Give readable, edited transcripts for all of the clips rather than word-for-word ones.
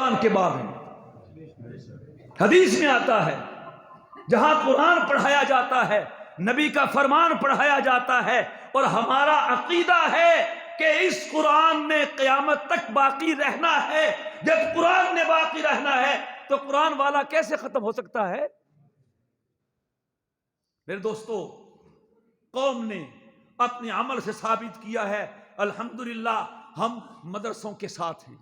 قرآن کے باب ہیں. حدیث میں آتا ہے جہاں قرآن پڑھایا جاتا ہے، نبی کا فرمان پڑھایا جاتا ہے، اور ہمارا عقیدہ ہے کہ اس قرآن نے قیامت تک باقی رہنا ہے. جب قرآن نے باقی رہنا ہے تو قرآن والا کیسے ختم ہو سکتا ہے؟ میرے دوستو، قوم نے اپنے عمل سے ثابت کیا ہے الحمدللہ ہم مدرسوں کے ساتھ ہیں.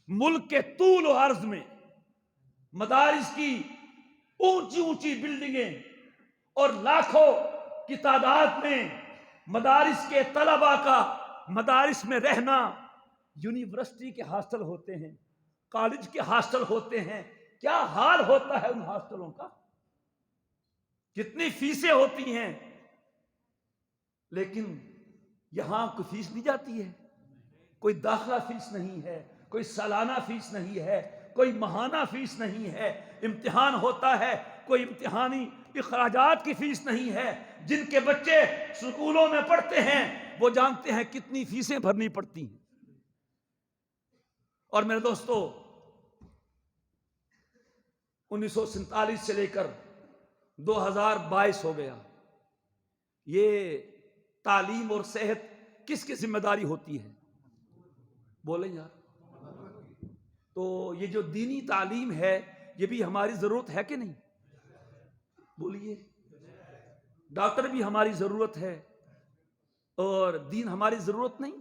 ملک کے طول و عرض میں مدارس کی اونچی اونچی بلڈنگیں اور لاکھوں کی تعداد میں مدارس کے طلباء کا مدارس میں رہنا، یونیورسٹی کے ہاسٹل ہوتے ہیں، کالج کے ہاسٹل ہوتے ہیں. کیا حال ہوتا ہے ان ہاسٹلوں کا، کتنی فیسیں ہوتی ہیں، لیکن یہاں کوئی فیس نہیں جاتی ہے. کوئی داخلہ فیس نہیں ہے، کوئی سالانہ فیس نہیں ہے، کوئی ماہانہ فیس نہیں ہے. امتحان ہوتا ہے، کوئی امتحانی اخراجات کی فیس نہیں ہے. جن کے بچے سکولوں میں پڑھتے ہیں وہ جانتے ہیں کتنی فیسیں بھرنی پڑتی ہیں. اور میرے دوستو، 1947 سے لے کر 2022 ہو گیا. یہ تعلیم اور صحت کس کی ذمہ داری ہوتی ہے؟ بولیں یار. تو یہ جو دینی تعلیم ہے یہ بھی ہماری ضرورت ہے کہ نہیں؟ بولیے. ڈاکٹر بھی ہماری ضرورت ہے اور دین ہماری ضرورت نہیں؟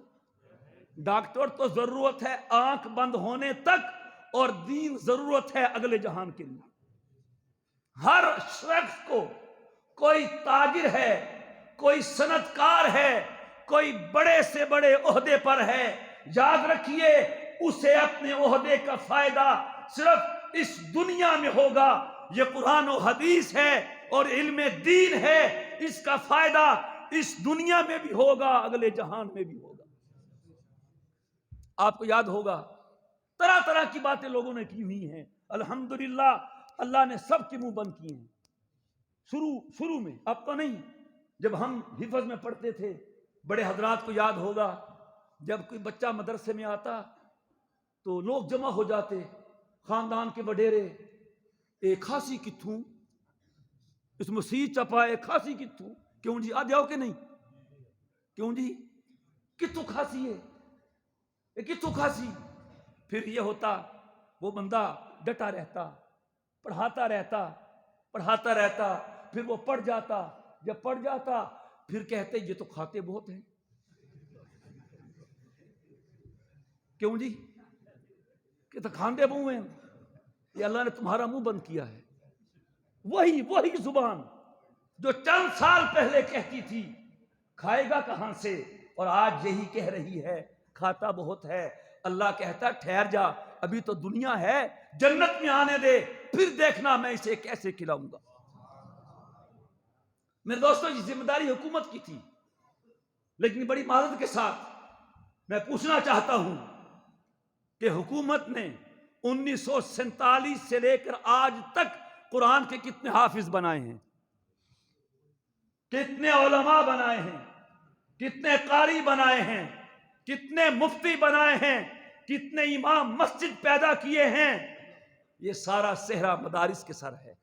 ڈاکٹر تو ضرورت ہے آنکھ بند ہونے تک، اور دین ضرورت ہے اگلے جہان کے لیے. ہر شخص کو، کوئی تاجر ہے، کوئی صنعت کار ہے، کوئی بڑے سے بڑے عہدے پر ہے، یاد رکھیے اسے اپنے عہدے کا فائدہ صرف اس دنیا میں ہوگا. یہ قرآن و حدیث ہے اور علم دین ہے، اس کا فائدہ اس دنیا میں بھی ہوگا، اگلے جہان میں بھی ہوگا. آپ کو یاد ہوگا طرح طرح کی باتیں لوگوں نے کی ہوئی ہیں. الحمدللہ اللہ نے سب کے منہ بند کیے ہیں. شروع میں، اب تو نہیں. جب ہم حفظ میں پڑھتے تھے، بڑے حضرات کو یاد ہوگا جب کوئی بچہ مدرسے میں آتا تو لوگ جمع ہو جاتے، خاندان کے وڈیرے. ایک خاصی کتھوں اس مسیح چپائے کھاسی کتھوں، کیوں جی آدھے ہو کہ نہیں؟ کیوں جی کتھوں کھاسی ہے، یہ کتھوں کھاسی. پھر یہ ہوتا وہ بندہ ڈٹا رہتا، پڑھاتا رہتا، پھر وہ پڑھ جاتا. جب پڑھ جاتا پھر کہتے یہ تو کھاتے بہت ہیں. کیوں جی کہ تو کھاندے منہ ہیں. یہ اللہ نے تمہارا منہ بند کیا ہے. وہی زبان جو چند سال پہلے کہتی تھی کھائے گا کہاں سے، اور آج یہی کہہ رہی ہے کھاتا بہت ہے. اللہ کہتا ٹھہر جا، ابھی تو دنیا ہے، جنت میں آنے دے، پھر دیکھنا میں اسے کیسے کھلاؤں گا. میرے دوستوں، یہ ذمہ داری حکومت کی تھی، لیکن بڑی معذرت کے ساتھ میں پوچھنا چاہتا ہوں کہ حکومت نے 1947 سے لے کر آج تک قرآن کے کتنے حافظ بنائے ہیں، کتنے علماء بنائے ہیں، کتنے قاری بنائے ہیں، کتنے مفتی بنائے ہیں، کتنے امام مسجد پیدا کیے ہیں. یہ سارا صحرا مدارس کے سر ہے.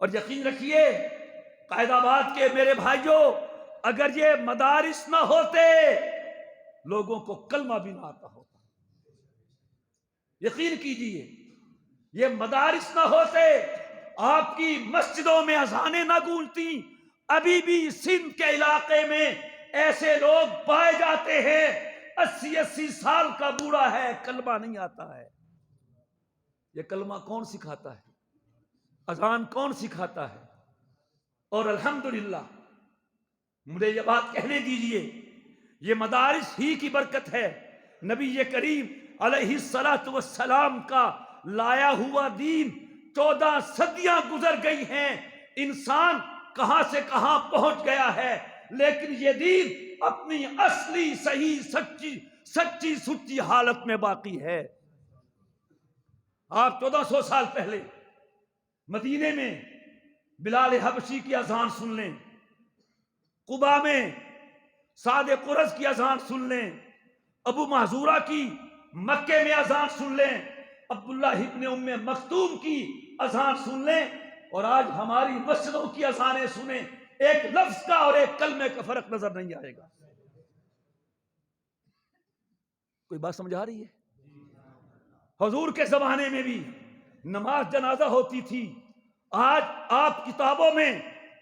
اور یقین رکھیے قائد آباد کے میرے بھائیوں، اگر یہ مدارس نہ ہوتے لوگوں کو کلمہ بھی نہ آتا ہوتا. یقین کیجئے یہ مدارس نہ ہوتے، آپ کی مسجدوں میں اذانیں نہ گونجتی. ابھی بھی سندھ کے علاقے میں ایسے لوگ پائے جاتے ہیں 80 سال کا بوڑھا ہے، کلمہ نہیں آتا ہے. یہ کلمہ کون سکھاتا ہے؟ اذان کون سکھاتا ہے؟ اور الحمدللہ مجھے یہ بات کہنے دیجئے، یہ مدارس ہی کی برکت ہے. نبی کریم علیہ السلام کا لایا ہوا دین 14 صدیاں گزر گئی ہیں، انسان کہاں سے کہاں پہنچ گیا ہے، لیکن یہ دین اپنی اصلی صحیح سچی سچی حالت میں باقی ہے. آپ 1400 سال پہلے مدینے میں بلال حبشی کی اذان سن لیں، قباء میں سعد قرظ کی اذان سن لیں، ابو محذورہ کی مکے میں اذان سن لیں، عبداللہ ابن ام مکتوم کی اذان سن لیں، اور آج ہماری مسجدوں کی اذانیں سنیں، ایک لفظ کا اور ایک کلمے کا فرق نظر نہیں آئے گا۔ کوئی بات سمجھ آ رہی ہے؟ حضور کے زمانے میں بھی نماز جنازہ ہوتی تھی۔ آج آپ کتابوں میں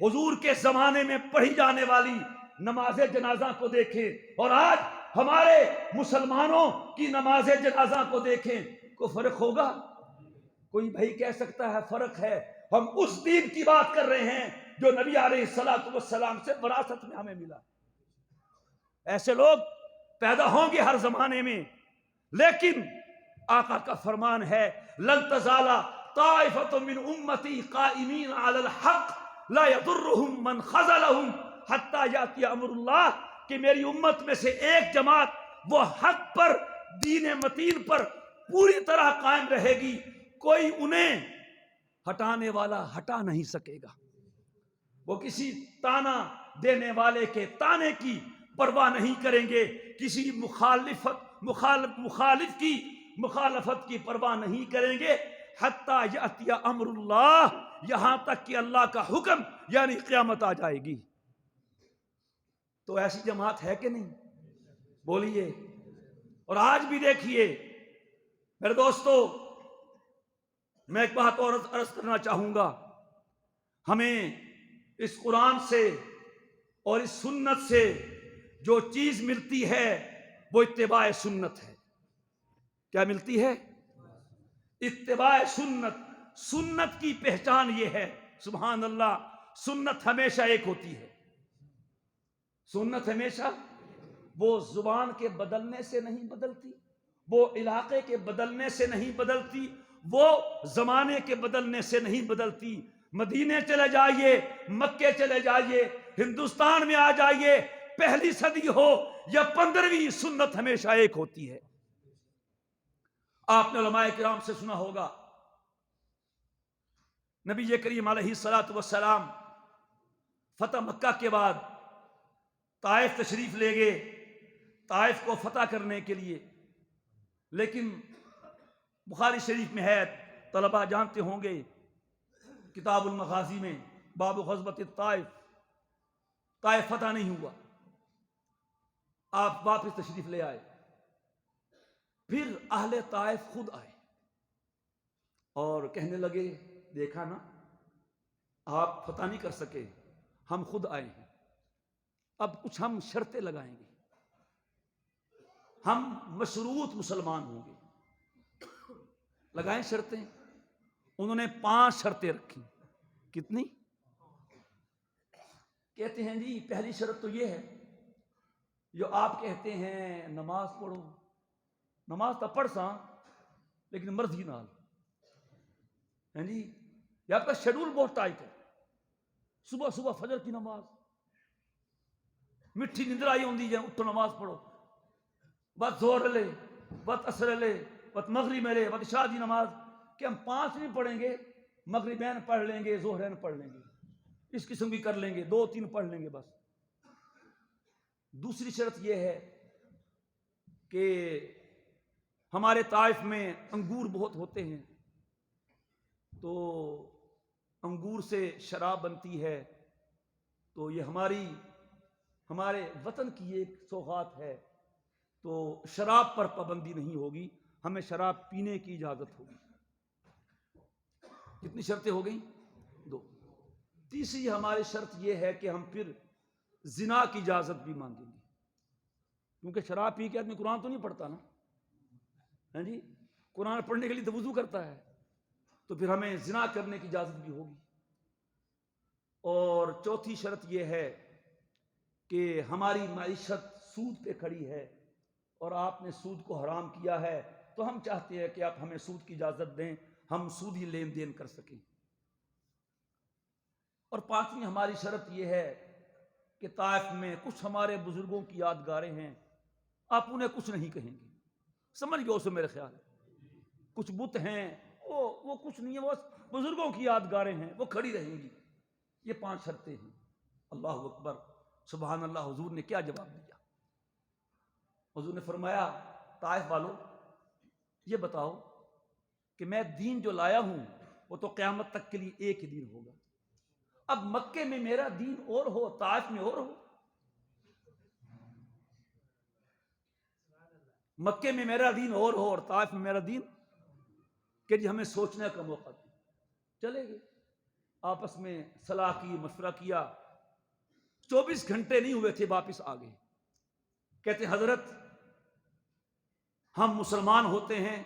حضور کے زمانے میں پڑھی جانے والی نماز جنازہ کو دیکھیں اور آج ہمارے مسلمانوں کی نماز جنازہ کو دیکھیں، کوئی فرق ہوگا؟ کوئی بھائی کہہ سکتا ہے فرق ہے؟ ہم اس دین کی بات کر رہے ہیں جو نبی علیہ الصلوۃ والسلام سے وراثت میں ہمیں ملا۔ ایسے لوگ پیدا ہوں گے ہر زمانے میں، لیکن آقا کا فرمان ہے لن تزال طائفۃ من امتی قائمین علی الحق لا یضرهم من خذلهم حتی یاتی امر اللہ، کہ میری امت میں سے ایک جماعت وہ حق پر، دین متین پر پوری طرح قائم رہے گی، کوئی انہیں ہٹانے والا ہٹا نہیں سکے گا۔ وہ کسی تانا دینے والے کے تانے کی پرواہ نہیں کریں گے، کسی مخالف کی مخالفت کی پرواہ نہیں کریں گے، حتی یاتی امر اللہ، یہاں تک کہ اللہ کا حکم یعنی قیامت آ جائے گی۔ تو ایسی جماعت ہے کہ نہیں؟ بولیے۔ اور آج بھی دیکھیے میرے دوستو، میں ایک بات اور عرض کرنا چاہوں گا، ہمیں اس قرآن سے اور اس سنت سے جو چیز ملتی ہے وہ اتباع سنت ہے۔ کیا ملتی ہے؟ اتباع سنت۔ سنت کی پہچان یہ ہے، سبحان اللہ، سنت ہمیشہ ایک ہوتی ہے۔ سنت ہمیشہ وہ زبان کے بدلنے سے نہیں بدلتی، وہ علاقے کے بدلنے سے نہیں بدلتی، وہ زمانے کے بدلنے سے نہیں بدلتی۔ مدینے چلے جائیے، مکے چلے جائیے، ہندوستان میں آ جائیے، پہلی صدی ہو یا 15ویں، سنت ہمیشہ ایک ہوتی ہے۔ آپ نے علماء کرام سے سنا ہوگا، نبی کریم علیہ الصلوۃ والسلام فتح مکہ کے بعد طائف تشریف لے گئے، طائف کو فتح کرنے کے لیے، لیکن بخاری شریف میں ہے، طلبہ جانتے ہوں گے، کتاب المغازی میں باب غزوۃ الطائف، طائف فتح نہیں ہوا، آپ واپس تشریف لے آئے۔ پھر اہل طائف خود آئے اور کہنے لگے، دیکھا نا آپ فتح نہیں کر سکے، ہم خود آئے ہیں، اب کچھ ہم شرطیں لگائیں گے، ہم مشروط مسلمان ہوں گے۔ لگائیں شرطیں، انہوں نے 5 شرطیں رکھی۔ کتنی؟ کہتے ہیں جی پہلی شرط تو یہ ہے، جو آپ کہتے ہیں نماز پڑھو، نماز تو پڑھ ساں لیکن مرضی نال، ہیں جی، یہ آپ کا شیڈول بہت ٹائٹ ہے، صبح صبح فجر کی نماز، مٹھی نندر آئی ہوندی جائے اٹھو نماز پڑھو، بس زہر لے، بس عصر لے، بس مغرب میں لے، بس عشاء دی نماز، کہ ہم 5 نہیں پڑھیں گے، مغربین پڑھ لیں گے، ظہرین پڑھ لیں گے، اس قسم کی کر لیں گے، 2-3 پڑھ لیں گے بس۔ دوسری شرط یہ ہے کہ ہمارے طائف میں انگور بہت ہوتے ہیں، تو انگور سے شراب بنتی ہے، تو یہ ہمارے وطن کی ایک سوغات ہے، تو شراب پر پابندی نہیں ہوگی، ہمیں شراب پینے کی اجازت ہوگی۔ کتنی شرطیں ہو گئیں؟ 2۔ تیسری ہماری شرط یہ ہے کہ ہم پھر زنا کی اجازت بھی مانگیں گے، کیونکہ شراب پی کے آدمی قرآن تو نہیں پڑھتا نا، ہیں جی، قرآن پڑھنے کے لیے تو وضو کرتا ہے، تو پھر ہمیں زنا کرنے کی اجازت بھی ہوگی۔ اور چوتھی شرط یہ ہے کہ ہماری معیشت سود پہ کھڑی ہے اور آپ نے سود کو حرام کیا ہے، تو ہم چاہتے ہیں کہ آپ ہمیں سود کی اجازت دیں، ہم سودی لین دین کر سکیں۔ اور 5ویں ہماری شرط یہ ہے کہ طائف میں کچھ ہمارے بزرگوں کی یادگاریں ہیں، آپ انہیں کچھ نہیں کہیں گے، سمجھ گئے اسے میرے خیال ہے، کچھ بت ہیں وہ کچھ نہیں ہے، وہ بزرگوں کی یادگاریں ہیں، وہ کھڑی رہیں گی۔ یہ 5 شرطیں ہیں۔ اللہ اکبر، سبحان اللہ۔ حضور نے کیا جواب دیا؟ حضور نے فرمایا، طائف والو یہ بتاؤ کہ میں دین جو لایا ہوں وہ تو قیامت تک کے لیے ایک ہی دین ہوگا. اب مکے میں میرا دین اور ہو، طائف میں اور ہو. مکے میں میرا دین اور ہو اور طائف میں میرا دین، کہ جی ہمیں سوچنے کا موقع دیں. چلے گئے، آپس میں صلاح کی، مشورہ کیا. 24 گھنٹے نہیں ہوئے تھے، واپس آ گئے. کہتے حضرت ہم مسلمان ہوتے ہیں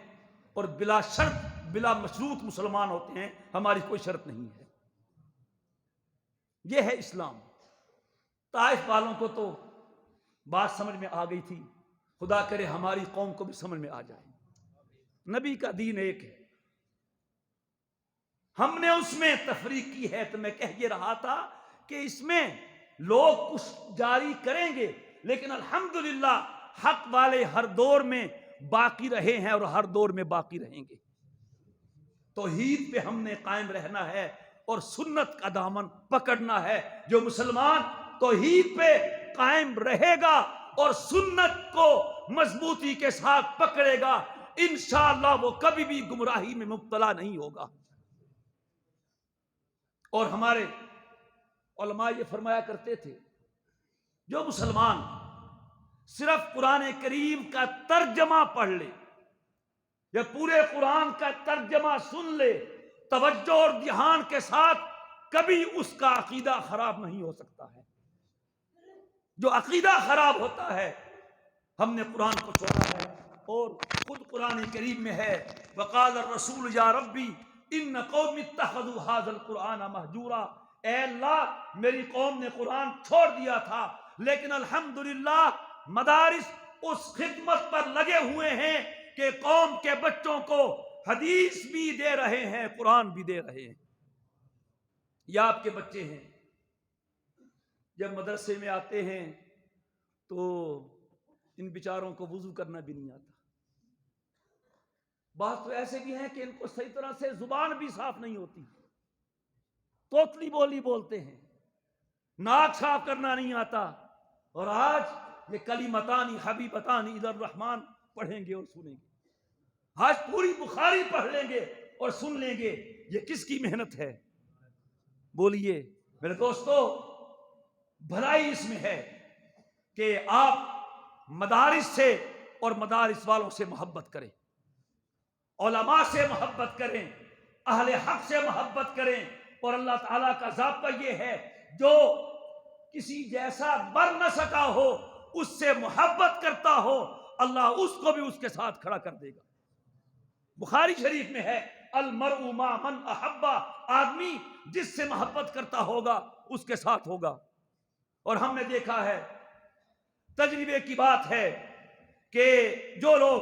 اور بلا شرط بلا مشروط مسلمان ہوتے ہیں، ہماری کوئی شرط نہیں ہے. یہ ہے اسلام. طائف والوں کو تو بات سمجھ میں آ گئی تھی. خدا کرے ہماری قوم کو بھی سمجھ میں آ جائے. نبی کا دین ایک ہے. ہم نے اس میں تفریق کی ہے. تو میں کہہ یہ رہا تھا کہ اس میں لوگ کچھ جاری کریں گے، لیکن الحمدللہ حق والے ہر دور میں باقی رہے ہیں اور ہر دور میں باقی رہیں گے. توحید پہ ہم نے قائم رہنا ہے اور سنت کا دامن پکڑنا ہے. جو مسلمان توحید پہ قائم رہے گا اور سنت کو مضبوطی کے ساتھ پکڑے گا، انشاءاللہ وہ کبھی بھی گمراہی میں مبتلا نہیں ہوگا. اور ہمارے علماء یہ فرمایا کرتے تھے، جو مسلمان صرف قرآن کریم کا ترجمہ پڑھ لے یا پورے قرآن کا ترجمہ سن لے توجہ اور دھیان کے ساتھ، کبھی اس کا عقیدہ خراب نہیں ہو سکتا ہے. جو عقیدہ خراب ہوتا ہے، ہم نے قرآن کو چھوڑا ہے. اور خود قرآن کریم میں ہے وقال الرسول یا ربی ان قوم اتخذوا هذا القرآن مہجورا. اے اللہ میری قوم نے قرآن چھوڑ دیا تھا، لیکن الحمدللہ مدارس اس خدمت پر لگے ہوئے ہیں کہ قوم کے بچوں کو حدیث بھی دے رہے ہیں، قرآن بھی دے رہے ہیں. یا آپ کے بچے ہیں جب مدرسے میں آتے ہیں تو ان بیچاروں کو وضو کرنا بھی نہیں آتا. بعض تو ایسے بھی ہیں کہ ان کو صحیح طرح سے زبان بھی صاف نہیں ہوتی، توتلی بولی بولتے ہیں، ناک صاف کرنا نہیں آتا. اور آج یہ کلمتانی حبیبتانی الی الرحمن پڑھیں گے اور سنیں گے. آج پوری بخاری پڑھ لیں گے اور سن لیں گے. یہ کس کی محنت ہے؟ بولیے میرے دوستو. بھلائی اس میں ہے کہ آپ مدارس سے اور مدارس والوں سے محبت کریں، علماء سے محبت کریں، اہل حق سے محبت کریں. اور اللہ تعالیٰ کا ضابطہ یہ ہے جو کسی جیسا بر نہ سکا ہو اس سے محبت کرتا ہو، اللہ اس کو بھی اس کے ساتھ کھڑا کر دے گا. بخاری شریف میں ہے المرء مع من احبا. آدمی جس سے محبت کرتا ہوگا اس کے ساتھ ہوگا. اور ہم نے دیکھا ہے، تجربے کی بات ہے کہ جو لوگ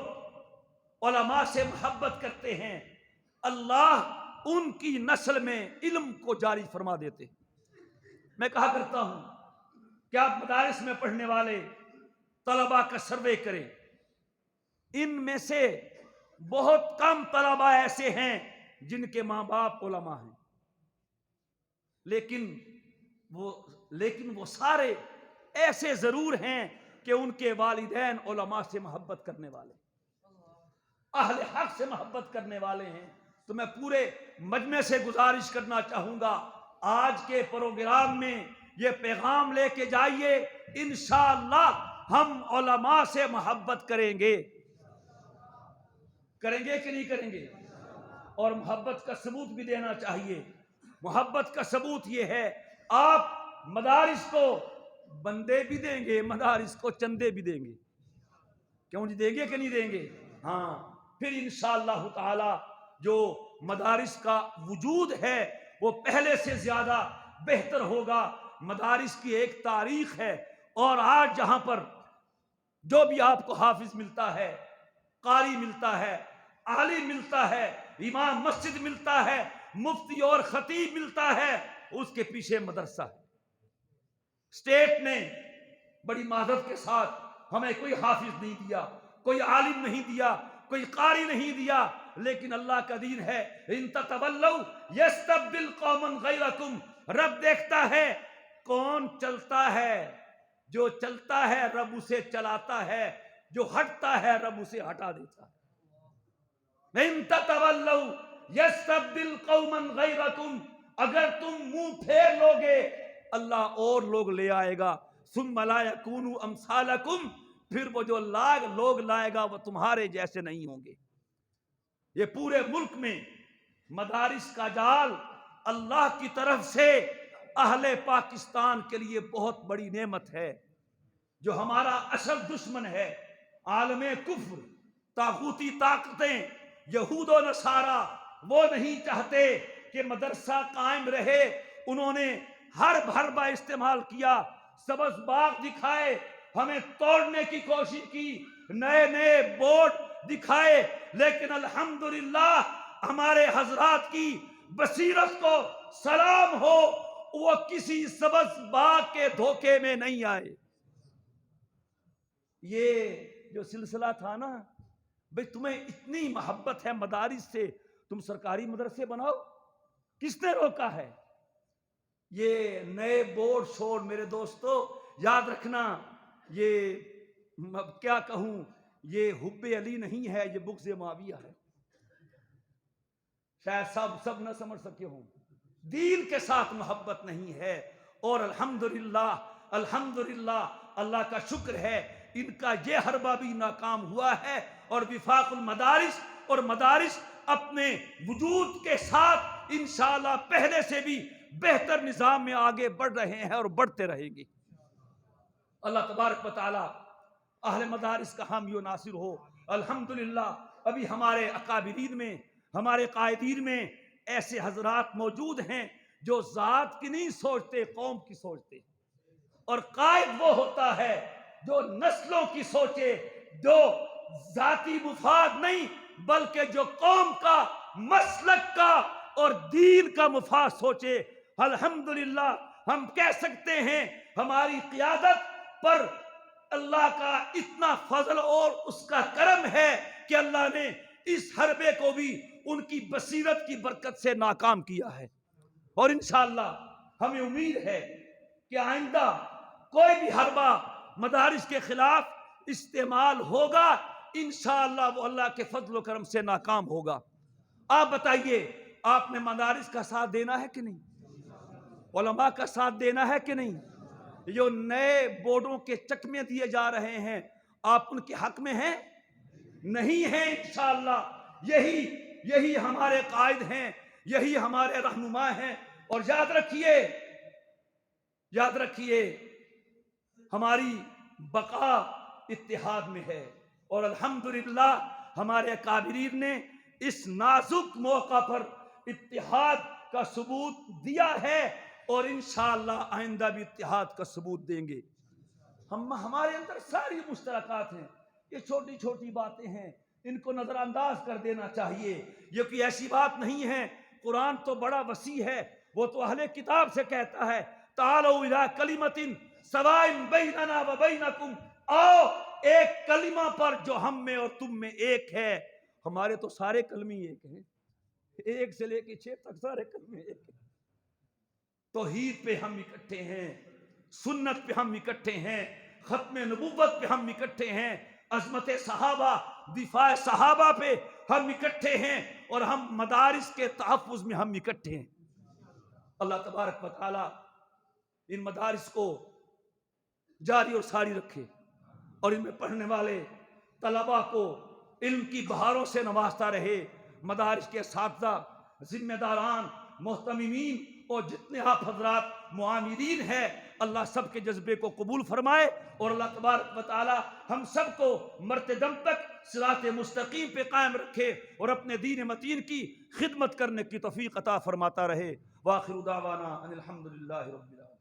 علماء سے محبت کرتے ہیں، اللہ ان کی نسل میں علم کو جاری فرما دیتے. میں کہا کرتا ہوں کہ آپ مدارس میں پڑھنے والے طلباء کا سروے کریں. ان میں سے بہت کم طلباء ایسے ہیں جن کے ماں باپ علماء ہیں، لیکن وہ سارے ایسے ضرور ہیں کہ ان کے والدین علماء سے محبت کرنے والے، اہل حق سے محبت کرنے والے ہیں. تو میں پورے مجمع سے گزارش کرنا چاہوں گا، آج کے پروگرام میں یہ پیغام لے کے جائیے، انشاءاللہ ہم علماء سے محبت کریں گے. کریں گے کہ نہیں کریں گے؟ اور محبت کا ثبوت بھی دینا چاہیے. محبت کا ثبوت یہ ہے، آپ مدارس کو بندے بھی دیں گے، مدارس کو چندے بھی دیں گے. کیوں جی دیں گے کہ نہیں دیں گے؟ ہاں. پھر انشاءاللہ تعالی جو مدارس کا وجود ہے وہ پہلے سے زیادہ بہتر ہوگا. مدارس کی ایک تاریخ ہے، اور آج جہاں پر جو بھی آپ کو حافظ ملتا ہے، قاری ملتا ہے، عالم ملتا ہے، امام مسجد ملتا ہے، مفتی اور خطیب ملتا ہے، اس کے پیچھے مدرسہ ہے. اسٹیٹ نے بڑی معذرت کے ساتھ ہمیں کوئی حافظ نہیں دیا، کوئی عالم نہیں دیا، کوئی قاری نہیں دیا، لیکن اللہ کا دین ہے ان تتولوا یستبدل قوما غیرکم. رب دیکھتا ہے کون چلتا ہے، جو چلتا ہے رب اسے چلاتا ہے، جو ہٹتا ہے رب اسے ہٹا دیتا ہے. ان تتولوا یستبدل قوما غیرکم، اگر تم منہ پھیر لوگے اللہ اور لوگ لے آئے گا، ثم لا یکونوا امثالکم، پھر وہ جو لوگ لائے گا وہ تمہارے جیسے نہیں ہوں گے۔ یہ پورے ملک میں مدارس کا جال اللہ کی طرف سے اہل پاکستان کے لیے بہت بڑی نعمت ہے۔ جو ہمارا اصل دشمن ہے عالم کفر، طاغوتی طاقتیں، یہود و نصارہ، وہ نہیں چاہتے کہ مدرسہ قائم رہے۔ انہوں نے ہر حربہ استعمال کیا، سبز باغ دکھائے، ہمیں توڑنے کی کوشش کی، نئے نئے بورڈ دکھائے، لیکن الحمدللہ ہمارے حضرات کی بصیرت کو سلام ہو، وہ کسی سبز باغ کے دھوکے میں نہیں آئے۔ یہ جو سلسلہ تھا نا، بھئی تمہیں اتنی محبت ہے مدارس سے، تم سرکاری مدرسے بناؤ، کس نے روکا ہے؟ یہ نئے بورڈ شور میرے دوستو یاد رکھنا، یہ کیا کہوں، یہ حب علی نہیں ہے، یہ بغض معاویہ ہے۔ شاید سب نہ سمجھ سکے ہوں، دین کے ساتھ محبت نہیں ہے۔ اور الحمدللہ اللہ کا شکر ہے، ان کا یہ حربہ بھی ناکام ہوا ہے، اور وفاق المدارس اور مدارس اپنے وجود کے ساتھ انشاءاللہ پہلے سے بھی بہتر نظام میں آگے بڑھ رہے ہیں اور بڑھتے رہیں گے۔ اللہ تبارک و تعالی اہل مدارس کا حامی و ناصر ہو۔ الحمدللہ ابھی ہمارے اکابرین میں، ہمارے قائدین میں ایسے حضرات موجود ہیں جو ذات کی نہیں سوچتے، قوم کی سوچتے، اور قائد وہ ہوتا ہے جو نسلوں کی سوچے، جو ذاتی مفاد نہیں بلکہ جو قوم کا، مسلک کا اور دین کا مفاد سوچے۔ الحمدللہ ہم کہہ سکتے ہیں ہماری قیادت پر اللہ کا اتنا فضل اور اس کا کرم ہے کہ اللہ نے اس حربے کو بھی ان کی بصیرت کی برکت سے ناکام کیا ہے، اور انشاءاللہ ہمیں امید ہے کہ آئندہ کوئی بھی حربہ مدارس کے خلاف استعمال ہوگا، انشاءاللہ وہ اللہ کے فضل و کرم سے ناکام ہوگا۔ آپ بتائیے، آپ نے مدارس کا ساتھ دینا ہے کہ نہیں؟ علماء کا ساتھ دینا ہے کہ نہیں؟ جو نئے بورڈوں کے چکمے دیے جا رہے ہیں، آپ ان کے حق میں ہیں؟ نہیں ہیں۔ انشاءاللہ یہی ہمارے قائد ہیں، یہی ہمارے رہنما ہیں۔ اور یاد رکھیے ہماری بقا اتحاد میں ہے، اور الحمدللہ ہمارے اکابرین نے اس نازک موقع پر اتحاد کا ثبوت دیا ہے، اور انشاءاللہ آئندہ بھی اتحاد کا ثبوت دیں گے۔ ہمارے اندر ساری مشترکات ہیں، یہ چھوٹی چھوٹی باتیں ہیں، ان کو نظر انداز کر دینا چاہیے۔ یہ کوئی ایسی بات نہیں ہے، قرآن تو بڑا وسیع ہے، وہ تو اہل کتاب سے کہتا ہے تعالوا الی کلمۃ سواء بیننا و بینکم، آؤ ایک کلمہ پر جو ہم میں اور تم میں ایک ہے۔ ہمارے تو سارے کلمے ایک ہیں، 1 سے لے کے 6 تک سارے کلمے ایک ہیں۔ توحید پہ ہم اکٹھے ہیں، سنت پہ ہم اکٹھے ہیں، ختم نبوت پہ ہم اکٹھے ہیں، عظمت صحابہ، دفاع صحابہ پہ ہم اکٹھے ہیں، اور ہم مدارس کے تحفظ میں ہم اکٹھے ہیں۔ اللہ تبارک و تعالی ان مدارس کو جاری اور ساری رکھے، اور ان میں پڑھنے والے طلباء کو علم کی بہاروں سے نوازتا رہے۔ مدارس کے اساتذہ، ذمہ داران، محتممین اور جتنے آپ حضرات معامرین ہیں، اللہ سب کے جذبے کو قبول فرمائے، اور اللہ تبارک و تعالی ہم سب کو مرتے دم تک صراط مستقیم پہ قائم رکھے، اور اپنے دین متین کی خدمت کرنے کی توفیق عطا فرماتا رہے۔ وآخر دعوانا ان الحمدللہ رب العالمین۔